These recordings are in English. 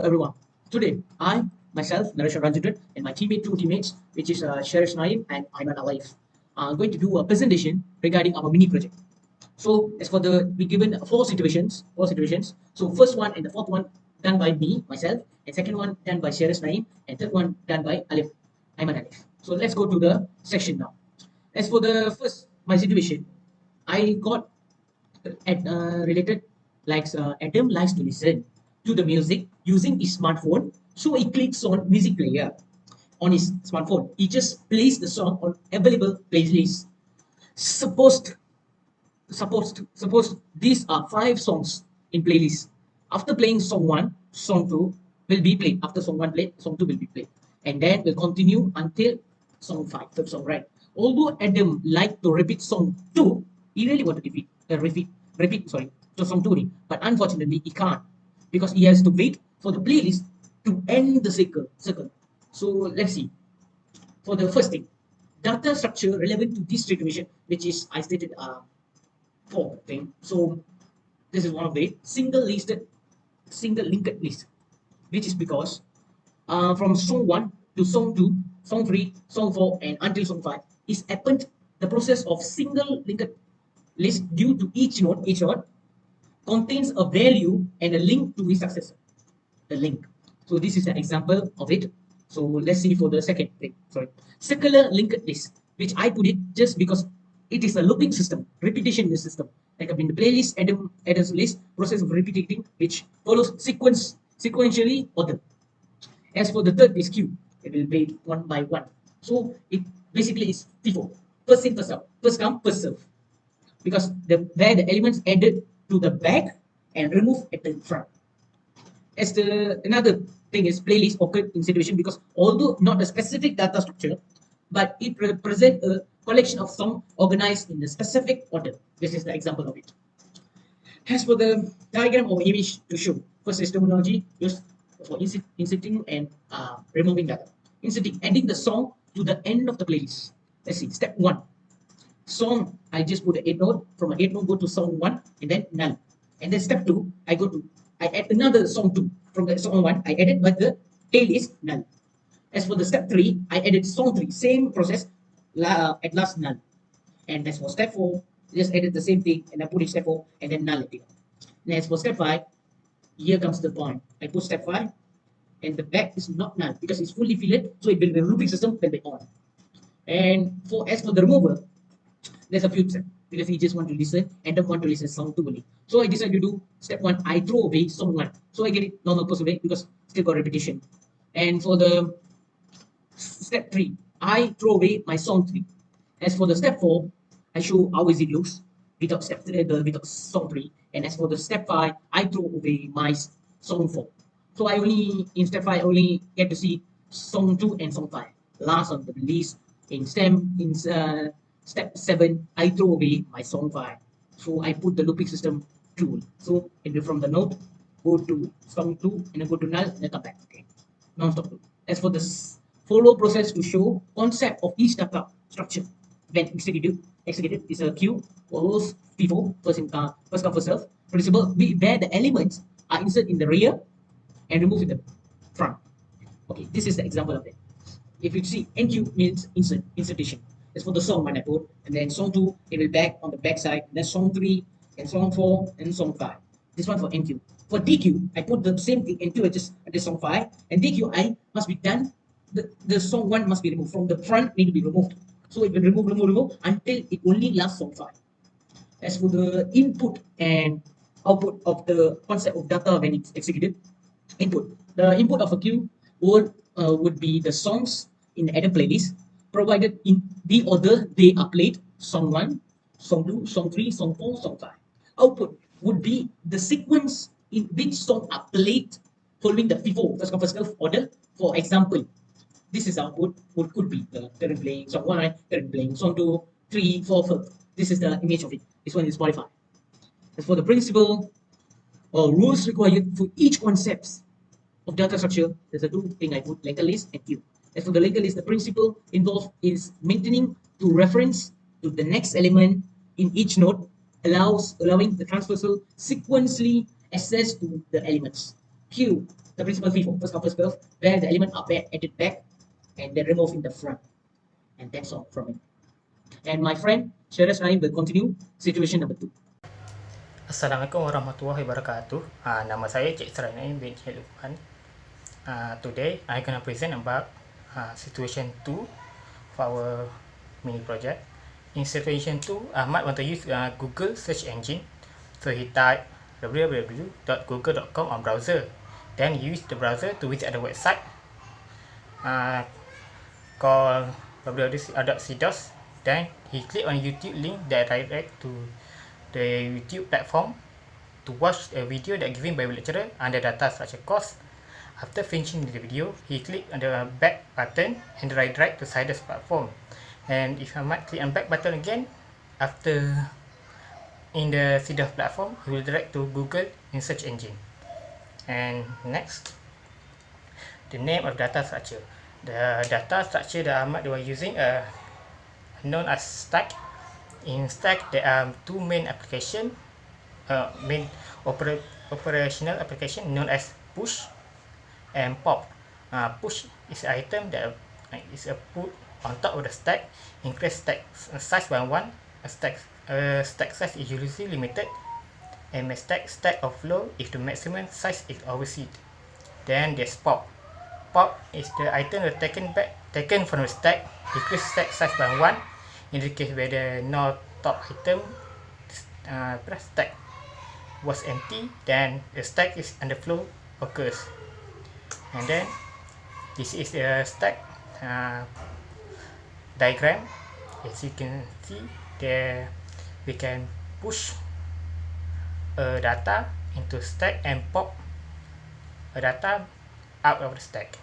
Everyone. Today, I, myself, NARESHWARAN, and my two teammates, which is SHARIZ and AIMAN ALIF, are going to do a presentation regarding our mini project. So, as for we given four situations. So, first one and the fourth one done by me, myself, and second one done by SHARIZ, and third one done by ALIF, AIMAN ALIF. So, let's go to the section now. As for the first, my situation, I got related likes Adam likes to listen to the music using his smartphone. So he clicks on music player on his smartphone. He just plays the song on available playlists. Supposed suppose these are 5 songs in playlist. After playing song 1, song 2 will be played. After song 1 played, song 2 will be played. And then will continue until song 5, third song, right? Although Adam liked to repeat song 2, he really want to repeat, sorry, to song 2, but unfortunately he can't because he has to wait for the playlist to end the circle. So let's see. For the first thing, data structure relevant to this situation, which is I stated 4 thing. So this is one of the single linked list, which is because from song 1 to song 2, song 3, song 4, and until song 5 is happened the process of single linked list due to each node contains a value and a link to its successor. The link. So this is an example of it. So let's see for the second thing. Sorry, circular linked list, which I put it just because it is a looping system, repetition in the system. Like in the playlist Adam's list process of repeating, which follows sequentially order. As for the third is queue, it will be one by one. So it basically is FIFO, first in first out, first come first serve, because where the elements added to the back and removed at the front. As the another thing is playlist occurred in situation because although not a specific data structure, but it represents a collection of songs organized in a specific order. This is the example of it. As for the diagram or image to show, first is terminology used for inserting and removing data. Inserting, adding the song to the end of the playlist. Let's see, step 1. Song, I just put an 8 note, from an 8 note go to song 1 and then null. And then step 2, I add another song 2. From the song 1, I added, but the tail is null. As for the step 3, I added song 3, same process, at last null. And as for step 4, just added the same thing and I put it step 4 and then null again. And as for step 5, here comes the point. I put step 5 and the back is not null because it's fully filled, so it will be a looping system will be on. And as for the remover, there's a few steps because he just want to listen and don't want to listen song 2 only. So I decided to do step 1, I throw away song 1. So I get it normal person way because still got repetition. And for the step 3, I throw away my song 3. As for the step 4, I show how easy it looks without without song 3. And as for the step 5, I throw away my song 4. So I only in step 5 only get to see song 2 and song 5. Last on the list in step 7, I throw away my song 5. So I put the looping system tool. So from the node, go to song 2 and then go to null and then come back. Okay. Non-stop loop. As for the follow process to show concept of each data structure when executed is a queue follows FIFO, first come first serve principle where the elements are inserted in the rear and removed in the front. Okay, this is the example of it. If you see NQ means insertion. As for the song when I put, and then song 2 it will back on the back side, then song 3 and song 4 and song 5. This one for NQ. For DQ, I put the same thing. NQ I just added song 5 and DQ I must be done. The song 1 must be removed from the front, need to be removed. So it will remove until it only lasts song 5. As for the input and output of the concept of data when it's executed, the input of a queue would be the songs in the added playlist provided in the order they are played: song 1, song 2, song 3, song 4, song 5. Output would be the sequence in which songs are played following the FIFO, first come first serve order. For example, this is output, what could be the current playing song 1, current playing song 2, 3, 4, 5. This is the image of it. This one is Spotify. As for the principle or rules required for each concepts of data structure, there's a 2 thing I put: linked list and queue. As for the linked list, the principle involved is maintaining to reference to the next element in each node, allowing the transversal sequentially access to the elements. Queue, the principal FIFO, first come first serve, where the element are added back and then removed in the front. And that's all from me. And my friend SHARIZ will continue situation number 2. Assalamualaikum warahmatullahi wabarakatuh. Nama saya Cik Naim bin CHELUKEMAN. Today I gonna present about situation 2 for our mini project. In situation 2, Ahmad want to use Google search engine. So he type www.google.com on browser. Then he use the browser to visit the website called www.cdos. Then he click on YouTube link that direct to the YouTube platform to watch a video that given by the lecturer under data structure course. After finishing the video, he click on the back button and redirect to CHELUKEMAN platform. And if Ahmad click on back button again, after in the CHELUKEMAN platform, he will direct to Google in search engine. And next, the name of data structure. The data structure that Ahmad was using known as stack. In stack, there are two main application, main operational application known as push and pop. Push is an item that is put on top of the stack, increase stack size by 1. A stack size is usually limited and may stack overflow if the maximum size is overseed. Then there's pop. Pop is the item that taken from the stack, decrease stack size by 1. In the case where the no top item stack was empty, then the stack is underflow occurs. And then this is the stack diagram. As you can see, there we can push a data into stack and pop a data out of the stack.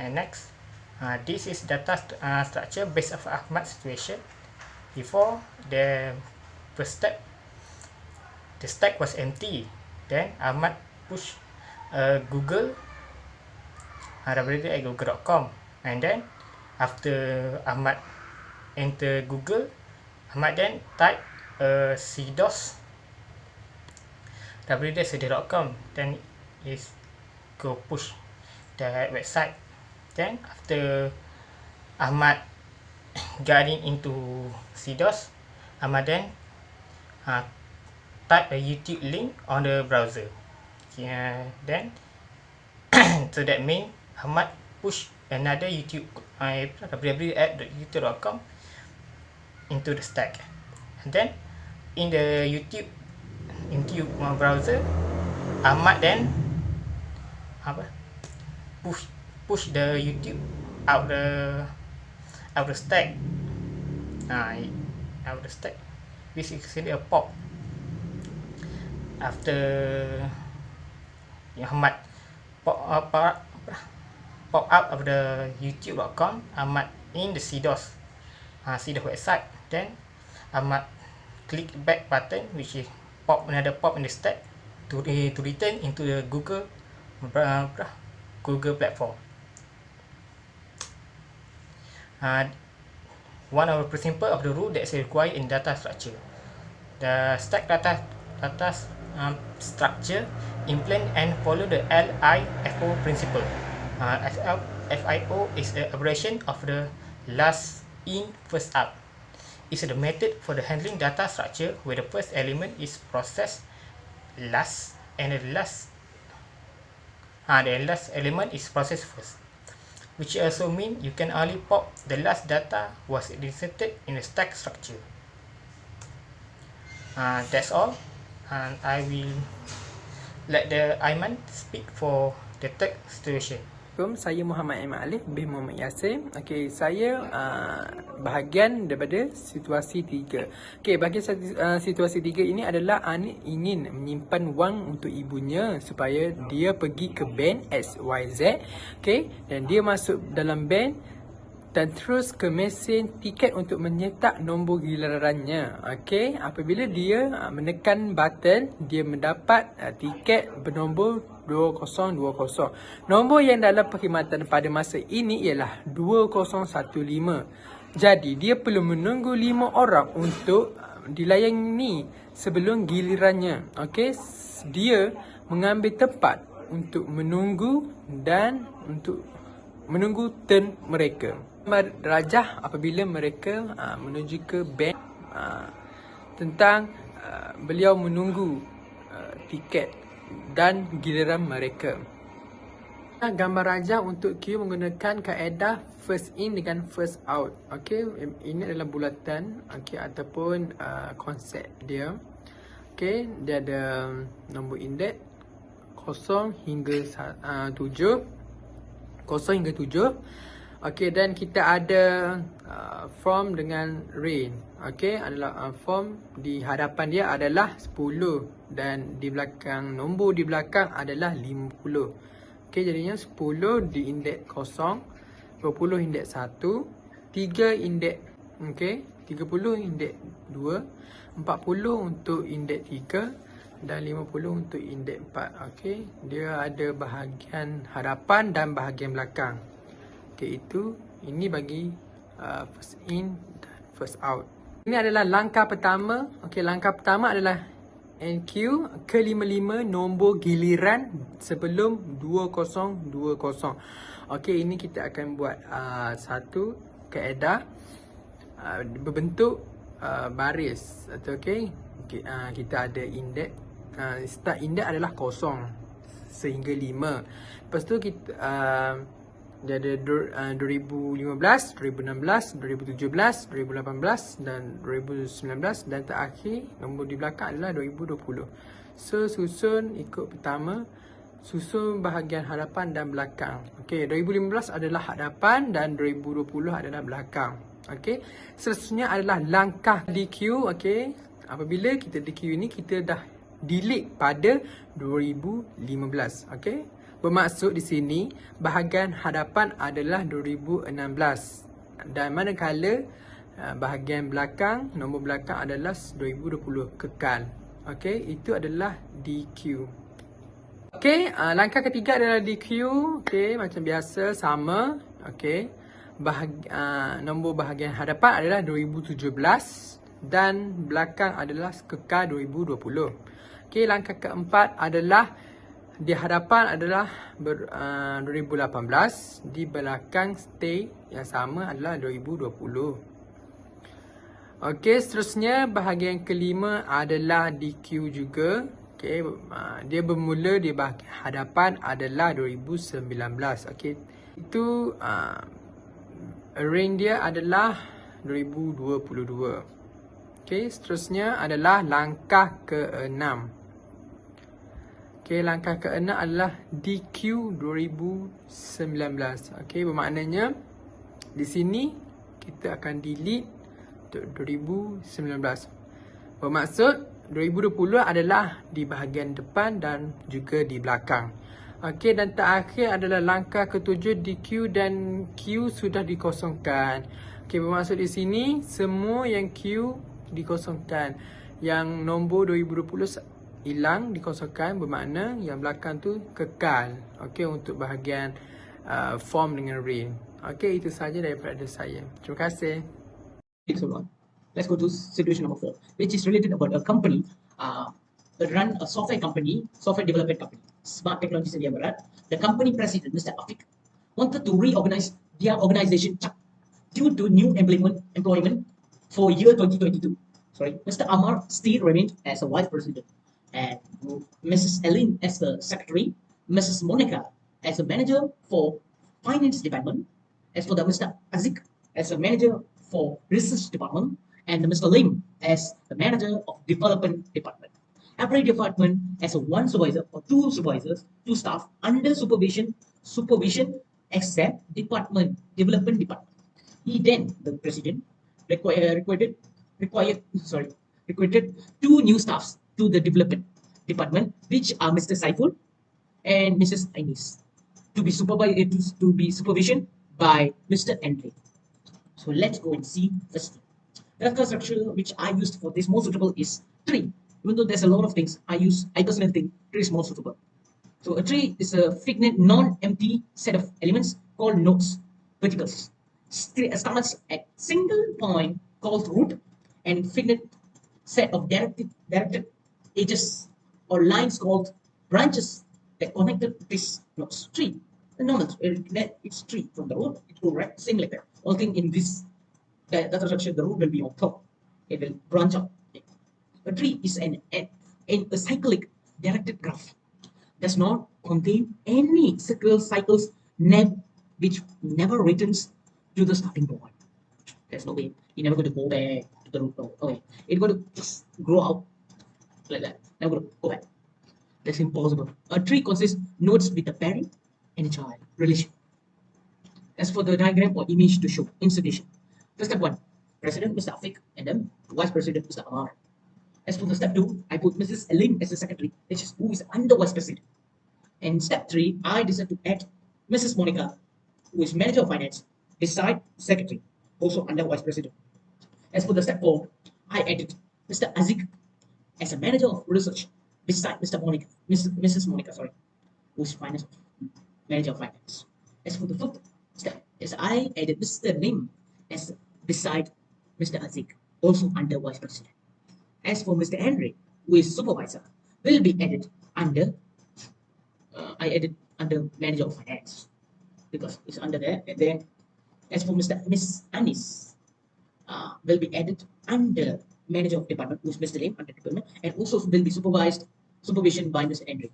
And next, this is data structure based on Ahmad's situation. Before the first step, the stack was empty. Then Ahmad push Google www.google.com, and then after Ahmad enter Google, Ahmad then type CDOS www.cdos.com, then is go push the website. Then after Ahmad getting into CDOS, Ahmad then type a YouTube link on the browser. Then so that means Ahmad push another YouTube www.youtube.com into the stack. And then in the YouTube browser, Ahmad then push the YouTube out the stack, out the stack, which is actually a pop. After Ahmad pop out of the youtube.com, Ahmad in the CDOS website. Then Ahmad click back button, which is another pop in the stack to return into the Google platform. One of the principle of the rule that is required in data structure. The stack data structure implement and follow the LIFO principle. FIO is the abbreviation of the last in first out. It's the method for the handling data structure where the first element is processed last and the last element is processed first, which also means you can only pop the last data was inserted in the stack structure. That's all, and I will let the AIMAN speak for the third situation. Saya Muhammad ALIF bin Muhammad YASER. Okey, saya bahagian daripada situasi 3. Okey, bahagian situasi 3 ini adalah Anik ingin menyimpan wang untuk ibunya supaya dia pergi ke bank XYZ. Okey, dan dia masuk dalam bank dan terus ke mesin tiket untuk menyetak nombor gilirannya. Okey, apabila dia menekan button, dia mendapat tiket bernombor 2020. Nombor yang dalam perkhidmatan pada masa ini ialah 2015. Jadi dia perlu menunggu 5 orang untuk dilayani sebelum gilirannya. Okey, dia mengambil tempat untuk menunggu dan untuk menunggu turn mereka. Rajah apabila mereka menuju ke bank tentang beliau menunggu tiket dan giliran mereka. Gambar rajah untuk queue menggunakan kaedah first in dengan first out. Okey, ini adalah bulatan ataupun konsep dia. Okey, dia ada nombor indeks 0 hingga 7. 0 hingga 7. Okey, dan kita ada form dengan rain. Okey, adalah form di hadapan dia adalah 10 dan di belakang nombor di belakang adalah 50. Okey, jadinya 10 di indeks 0, 20 indeks 1, 3 indeks okey, 30 indeks 2, 40 untuk indeks 3 dan 50 untuk indeks 4. Okey, dia ada bahagian hadapan dan bahagian belakang. Okey, ini bagi first in dan first out. Ini adalah langkah pertama. Okey, langkah pertama adalah NQ ke-55 nombor giliran sebelum 2020. Okey, ini kita akan buat satu kaedah berbentuk baris atau okey. Kita ada indeks start indeks adalah 0 sehingga 5. Lepas tu kita dia ada 2015, 2016, 2017, 2018 dan 2019 dan terakhir nombor di belakang adalah 2020. So susun ikut pertama, susun bahagian hadapan dan belakang. Okey, 2015 adalah hadapan dan 2020 adalah belakang. Okey, seterusnya adalah langkah DQ. Okey, apabila kita DQ ini kita dah delete pada 2015. Okey. Bermaksud di sini bahagian hadapan adalah 2016 dan manakala bahagian belakang, nombor belakang adalah 2020 kekal. Okey, itu adalah DQ. Okey, langkah ketiga adalah DQ. Okey, macam biasa sama. Okey. Nombor bahagian hadapan adalah 2017 dan belakang adalah kekal 2020. Okey, langkah keempat adalah di hadapan adalah 2018, di belakang stay yang sama adalah 2020. Okey, seterusnya bahagian kelima adalah DQ juga. Okey, dia bermula di bahagian hadapan adalah 2019. Okey, itu range dia adalah 2022. Okey, seterusnya adalah langkah ke-6. Okey, langkah ke-6 adalah DQ 2019. Okey, bermaknanya di sini kita akan delete untuk 2019. Bermaksud 2020 adalah di bahagian depan dan juga di belakang. Okey, dan terakhir adalah langkah ke-7 DQ dan Q sudah dikosongkan. Okey, bermaksud di sini semua yang Q dikosongkan. Yang nombor 2020 hilang dikosongkan, bermakna yang belakang tu kekal. Okey, untuk bahagian form dengan rain. Okey, itu saja daripada saya. Terima kasih. Let's go to situation number 4, which is related about a company run a software company, software development company, Smart Technologies India Barat. The company president, Mr. Afik, wanted to reorganize their organization due to new employment for year 2022. Mr. Amar still remained as a vice president, and Mrs. Ellen as the secretary, Mrs. Monica as a manager for finance department, as for the Mr. Azik as a manager for research department, and Mr. Lim as the manager of development department. Every department has a one supervisor or two supervisors, two staff under supervision except development department. He then, the president, recruited two new staffs to the development department, which are Mr. Saiful and Mrs. Ainis, to be supervision by Mr. Andre. So let's go and see first. The structure which I used for this more suitable is tree. Even though there's a lot of things I personally think tree is more suitable. So a tree is a finite non-empty set of elements called nodes, verticals. Starts at single point called root and finite set of directed edges or lines called branches that connected this tree. The normal it's tree from the road, it will right, same like that. All thing in this data structure, the root will be on top. It will branch out. A tree is a cyclic directed graph. Does not contain any circular cycles which never returns to the starting point. There's no way. You're never going to go back to the root node. Okay. It's going to just grow out like that. Never going to go back. That's impossible. A tree consists nodes with a parent and a child relation. As for the diagram or image to show insertion. First step 1, President Mr. Afiq and then Vice President Mr. Amar. As for the step 2, I put Mrs. Alim as the secretary, which is who is under Vice President. And step 3, I decided to add Mrs. Monica, who is Manager of Finance, beside Secretary, also under Vice President. As for the step 4, I added Mr. Azik as a Manager of Research, beside Mr. Monica, Mrs. Monica, sorry, who is Finance Manager of Finance. As for the 5th step, is I added Mr. Nim as beside Mr. Azik, also under Vice President. As for Mr. Henry, who is Supervisor, will be added under I added under Manager of Finance because it's under there. And then as for Miss Anis, will be added under Manager of Department, who is Mr. Lim under Department, and also will be supervision by Mr. Henry.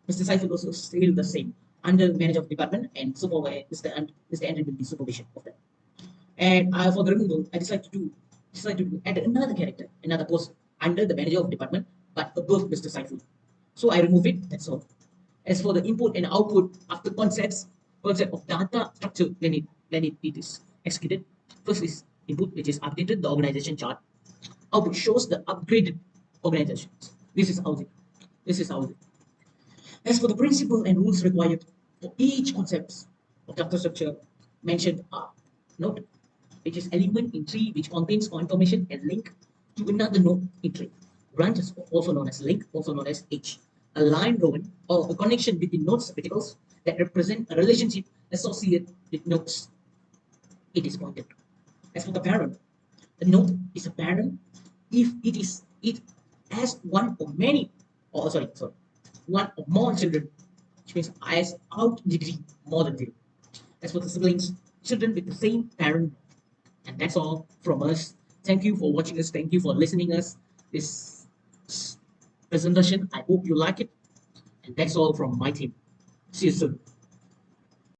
Mr. Saiful also still the same under Manager of Department, and Mr. Henry will be supervision of that. And for the removal, I decided to add another character, another post under the Manager of Department, but above Mr. Saiful. So I remove it. That's all. As for the input and output after concept of data structure when it is executed, first is input, which is updated the organization chart. Output shows the upgraded organizations. This is housing. As for the principle and rules required for each concept of data structure mentioned are note, which is element in tree which contains information and link to another node in tree. Branch is also known as link, also known as H. A line drawn or a connection between nodes verticals that represent a relationship associated with nodes. It is pointed to. As for the parent, a node is a parent if it has one or more children, which means has out degree more than 0. As for the siblings, children with the same parent. And that's all from us. Thank you for watching us. Thank you for listening us this presentation. I hope you like it. And that's all from my team. See you soon.